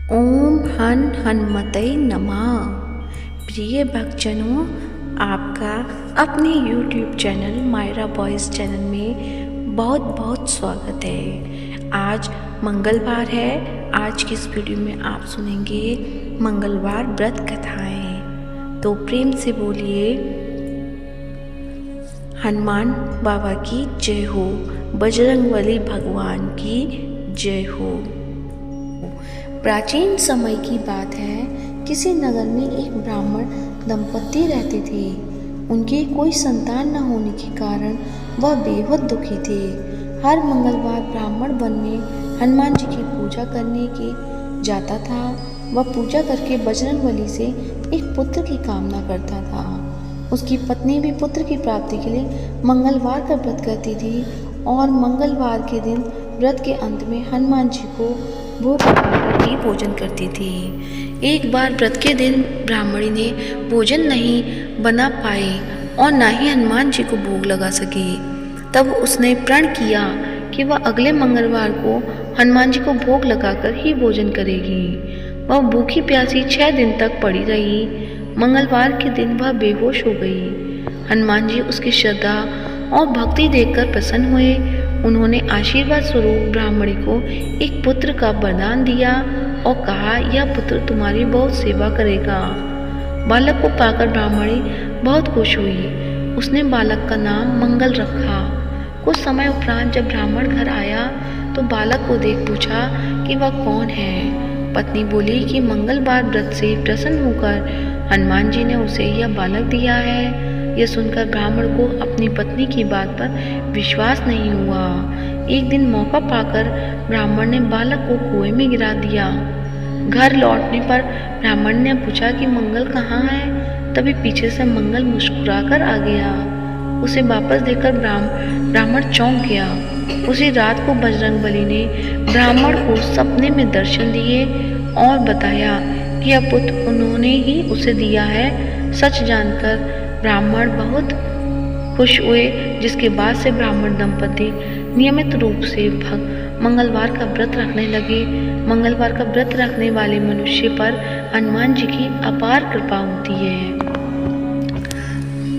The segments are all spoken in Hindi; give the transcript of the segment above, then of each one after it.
ओम हनुमते नमः। प्रिय भक्तजनों, आपका अपने YouTube channel Maira boys channel में बहुत बहुत स्वागत है। आज मंगलवार है। आज की इस वीडियो में आप सुनेंगे मंगलवार व्रत कथाएं। तो प्रेम से बोलिए हनुमान बाबा की जय हो, बजरंगबली भगवान की जय हो। प्राचीन समय की बात है। किसी नगर में एक ब्राह्मण दंपत्ति रहते थे। उनके कोई संतान न होने के कारण वह बेहद दुखी थे। हर मंगलवार ब्राह्मण वन में हनुमान जी की पूजा करने के जाता था। वह पूजा करके बजरंगबली से एक पुत्र की कामना करता था। उसकी पत्नी भी पुत्र की प्राप्ति के लिए मंगलवार का व्रत करती थी और मंगलवार के दिन व्रत के अंत में हनुमान जी को भोग लगाकर ही भोजन करती थी। एक बार व्रत के दिन ब्राह्मणी ने भोजन नहीं बना पाई और ना ही हनुमान जी को भोग लगा सकी। तब उसने प्रण किया कि वह अगले मंगलवार को हनुमान जी को भोग लगाकर ही भोजन करेगी। वह भूखी प्यासी 6 दिन तक पड़ी रही। मंगलवार के दिन वह बेहोश हो गई। हनुमान जी उसकी श्रद्धा और भक्ति देखकर प्रसन्न हुए। उन्होंने आशीर्वाद स्वरूप ब्राह्मणी को एक पुत्र का वरदान दिया और कहा, यह पुत्र तुम्हारी बहुत सेवा करेगा। बालक को पाकर ब्राह्मणी बहुत खुश हुई। उसने बालक का नाम मंगल रखा। कुछ समय उपरांत जब ब्राह्मण घर आया तो बालक को देख पूछा कि वह कौन है। पत्नी बोली कि मंगलवार व्रत से प्रसन्न होकर हनुमान जी ने उसे यह बालक दिया है। यह सुनकर ब्राह्मण को अपनी पत्नी की बात पर विश्वास नहीं हुआ। एक दिन मौका पाकर ब्राह्मण ने बालक को कुएं में गिरा दिया। घर लौटने पर ब्राह्मण ने पूछा कि मंगल कहाँ है। तभी पीछे से मंगल मुस्कुराकर आ गया। उसे वापस देखकर ब्राह्मण चौंक गया। उसी रात को बजरंगबली ने ब्राह्मण को सपने में दर्शन दिए और बताया कि यह पुत्र उन्होंने ही उसे दिया है। सच जानकर ब्राह्मण बहुत खुश हुए, जिसके बाद से ब्राह्मण दंपति नियमित रूप से मंगलवार का व्रत रखने लगे। मंगलवार का व्रत रखने वाले मनुष्य पर हनुमान जी की अपार कृपा होती है।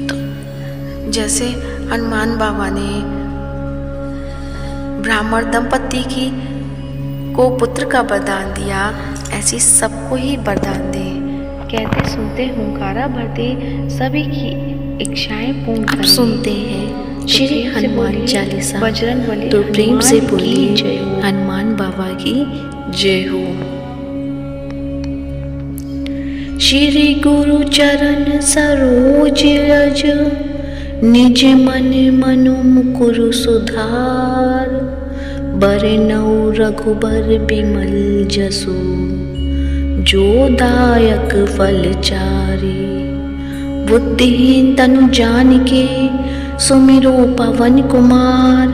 तो जैसे हनुमान बाबा ने ब्राह्मण दंपति को पुत्र का वरदान दिया, ऐसी सबको ही वरदान दे। कहते सुनते हुंकारा भरते सभी की इच्छाएं पूर्ण करें। सुनते हैं श्री हनुमान चालीसा। बजरंगबली तो प्रेम से बोलिए हनुमान बाबा की जय हो। श्री गुरु चरण सरोज रज, निज मन मनु मुकुरु सुधार। बरनउँ रघुबर बिमल जसु, जो दायक फल चारि। बुद्धिहीन तनु जानिके, सुमिरो पवन कुमार।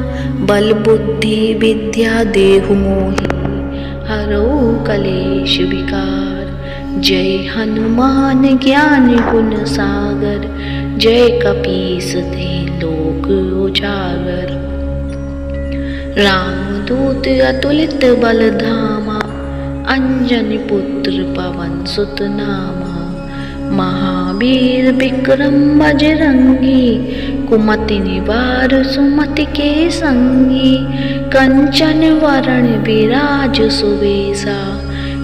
बल बुद्धि विद्या देहु मोहि, हरऊ कलेश विकार। जय हनुमान ज्ञान गुण सागर, जय कपीस तिहुँ लोक उजागर। रामदूत अतुलित बल धामा, अंजनी पुत्र पवन सुत नामा। महावीर विक्रम बजरंगी, कुमति निवार सुमति के संगी। कंचन वरण विराज सुबेसा,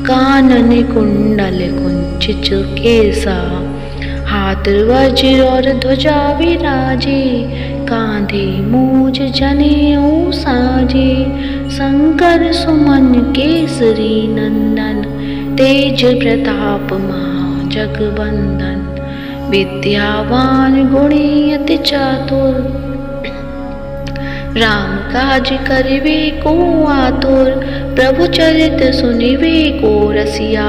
कानन कुंडल कुंचित केसा। हाथ वज्र और ध्वजा विराजे, कांधे मूज जनेऊ साजे। शंकर सुमन केसरी नंदन, तेज प्रताप महाजगवंदन। विद्यावान गुणी अति चातुर, राम काज करिबे को आतुर। प्रभु चरित सुनिबे को रसिया,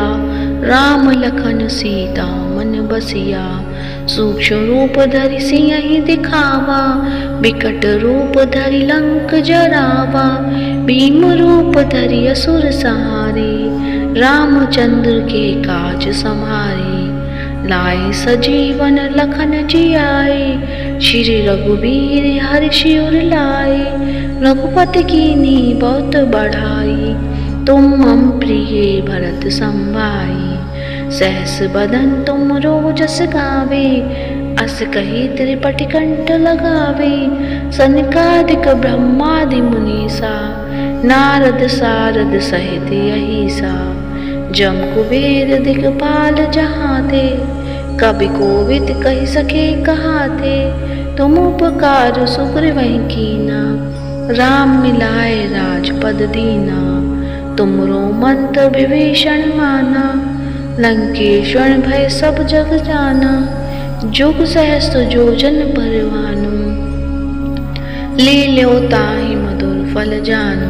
राम लखन सीता मन बसिया। सूक्ष्म रूप धरि सियहि दिखावा, विकट रूप धरि लंक जरावा। भीम रूप धरि असुर संहारे, रामचंद्र के काज समारे। लाए सजीवन लखन जियाए, श्री रघुवीर हर्षि उर लाए। रघुपति कीन्ही बहुत बढ़ाई, तुम मम प्रिय भरत संभाई, सहस बदन तुम रोजस गावे, अस कही त्रिपटि कंठ लगावे, सनकादिक ब्रह्मादि मुनीसा, नारद सारद सहित अहिसा, जम कुबेर दिगपाल जहाते, कवि कोविद कहि सके कहाते, तुम उपकार सुग्रीवहि कीना, राम मिलाए राजपद दीना, तुमरो मंत्र विभीषण माना, लंकेश्वर भय सब जग जाना, जुग सहस्त्र जोजन परवानु, लील्यो ताहि मधुर फल जानु,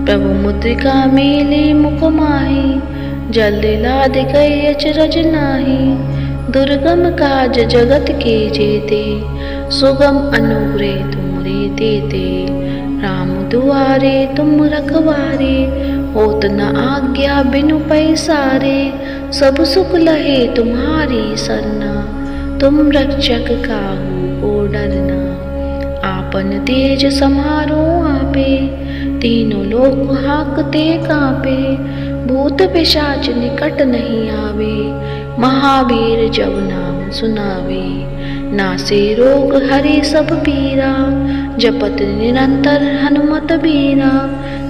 प्रभु मुद्रिका मेली मुख माही, जल्दी लाद गई अचरज नाही, दुर्गम काज जगत के जेते, सुगम अनुग्रह तुमरे देते, राम दुआरे तुम रखवारे, होत न आज्ञा बिनु पैसारे, सब सुख लहे तुम्हारी सरना, तुम रक्षक काहू को डरना, आपन तेज समारो आपे, तीनों लोक हाकते कांपे, भूत पिशाच निकट नहीं आवे, महावीर जब नाम सुनावे, नासे रोग हरे सब पीरा, जपत निरंतर हनुमत बीरा,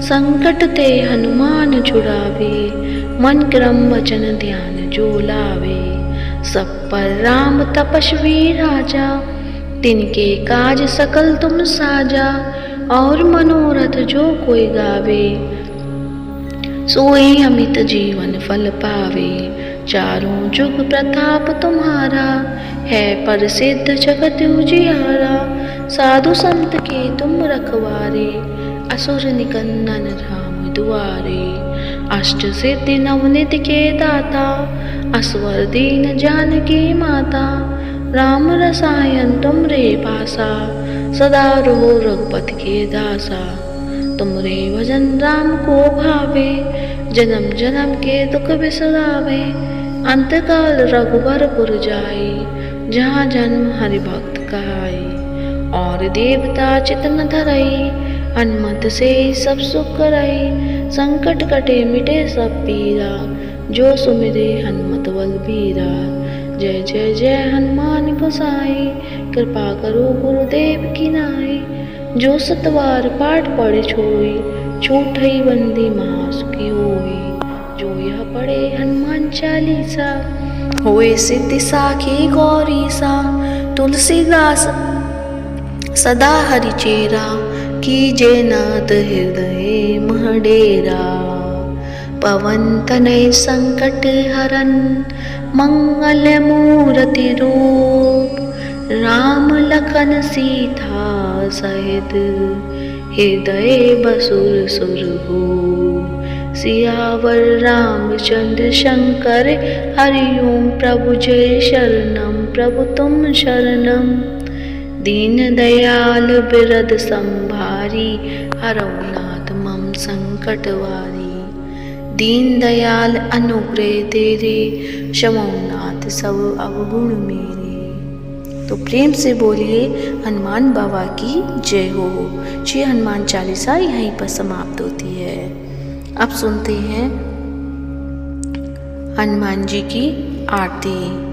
संकट ते हनुमान छुड़ावे, मन क्रम वचन ध्यान जो लावे, सब पर राम तपस्वी राजा, तिनके काज सकल तुम साजा, और मनोरथ जो कोई गावे, सोई अमित जीवन फल पावे, चारों जुग प्रताप तुम्हारा, है प्रसिद्ध जगत उजियारा, साधु संत के तुम रखवारे, असुर निकंदन राम दुआरे, अष्ट सिद्धि नवनिधि के दाता, असवर दीन जानकी माता, राम रसायन तुमरे पासा, सदा रहो रघुपति के दासा, तुमरे भजन राम को भावे, जन्म जन्म के दुख बिसरावे, अंतकाल रघुवर पुर जाए, जहाँ जन्म हरि भक्त कहाई, और देवता चित न धरई, हनुमत से सब सुख करई, संकट कटे मिटे सब पीरा, जो सुमिरे हनुमत बलबीरा, जय जय जय हनुमान गोसाई, कृपा करो गुरुदेव की नाई, जो सतवार पाठ पढ़े छोई, छूटई बंदी महासुखी होई, जो यह पढ़े हनुमान चालीसा, होए सिद्धि साखी गौरीसा, तुलसीदास सदा हरि चेरा, कीजे नाथ हृदय मह डेरा, पवन तनय संकट हरन, मंगल मूर्ति रूप, राम लखन सीता सहित, हृदय बसुर सुरभूप, सियावर रामचंद्र शंकर, हरिओम प्रभु जय शरणम, प्रभु तुम शरणम, दीन दयाल बिरद संभारी, हरौ नाथ मम संकट वारी, दीन दयाल अनुग्रह तेरे, क्षमौ नाथ सब अवगुण मेरे। तो प्रेम से बोलिए हनुमान बाबा की जय हो। श्री हनुमान चालीसा यहीं पर समाप्त होती है। अब सुनते हैं हनुमान जी की आरती।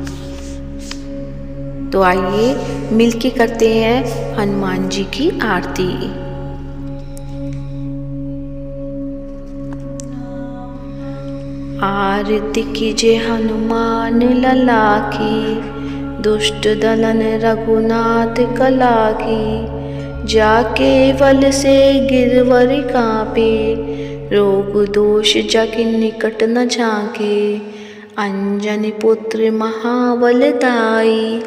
तो आइए मिलके करते हैं हनुमान जी की आरती। आरती कीजे हनुमान लला की, दुष्ट दलन रघुनाथ कला की, जाके बल से गिरवर कांपे, रोग दोष जग निकट न झांके, अंजनी पुत्र महाबलदाई,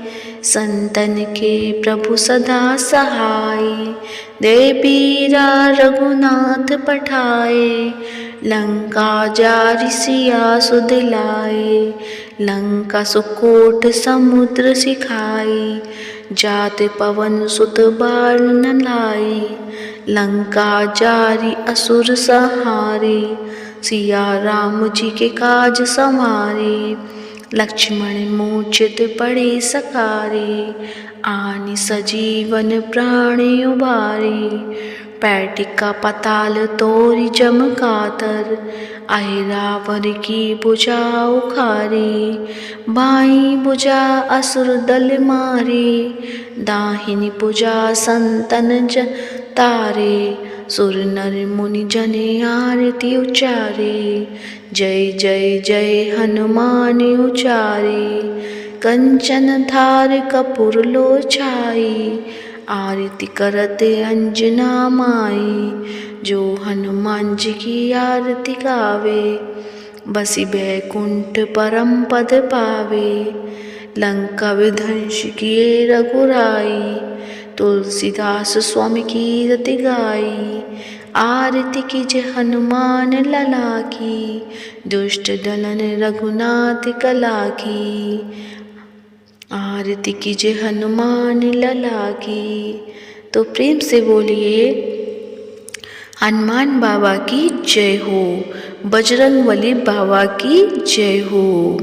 संतन के प्रभु सदा सहाय, दे पीरा रघुनाथ पठाए, लंका जारि सिया सुध लाए, लंका सुकोट समुद्र सिखाई, जात पवन सुत बाण न लाई, लंका जारी असुर सहारे, सिया राम जी के काज संवारे, लक्ष्मण मूर्छित पड़े सकारे, आनि सजीवन प्राण उबारे, पैर टिका पाताल तोरी जमकातर, आए रावण की भुजा उखारी, बाई भुजा असुर दल मारे, दाहिनी भुजा संतन तारे, सुर नर मुनि जने आरती उचारे, जय जय जय हनुमान उचारे, कंचन थार कपूर लो छाई, आरती करत अंजना माई, जो हनुमान जी की आरती गावे, बसी बैकुंठ परम पद पावे, लंका विध्वंस किए रघुराई, तुलसीदास स्वामी की रति गाई, आरती कीजे हनुमान लला की, दुष्ट दलन रघुनाथ कला की, आरती कीजे हनुमान लला की। तो प्रेम से बोलिए हनुमान बाबा की जय हो, बजरंगबली बाबा की जय हो।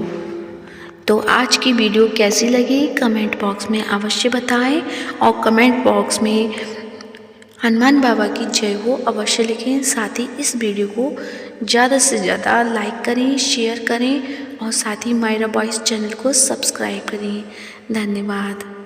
तो आज की वीडियो कैसी लगी कमेंट बॉक्स में अवश्य बताएं और कमेंट बॉक्स में हनुमान बाबा की जय हो अवश्य लिखें। साथ ही इस वीडियो को ज़्यादा से ज़्यादा लाइक करें, शेयर करें और साथ ही मायरा बॉयज़ चैनल को सब्सक्राइब करें। धन्यवाद।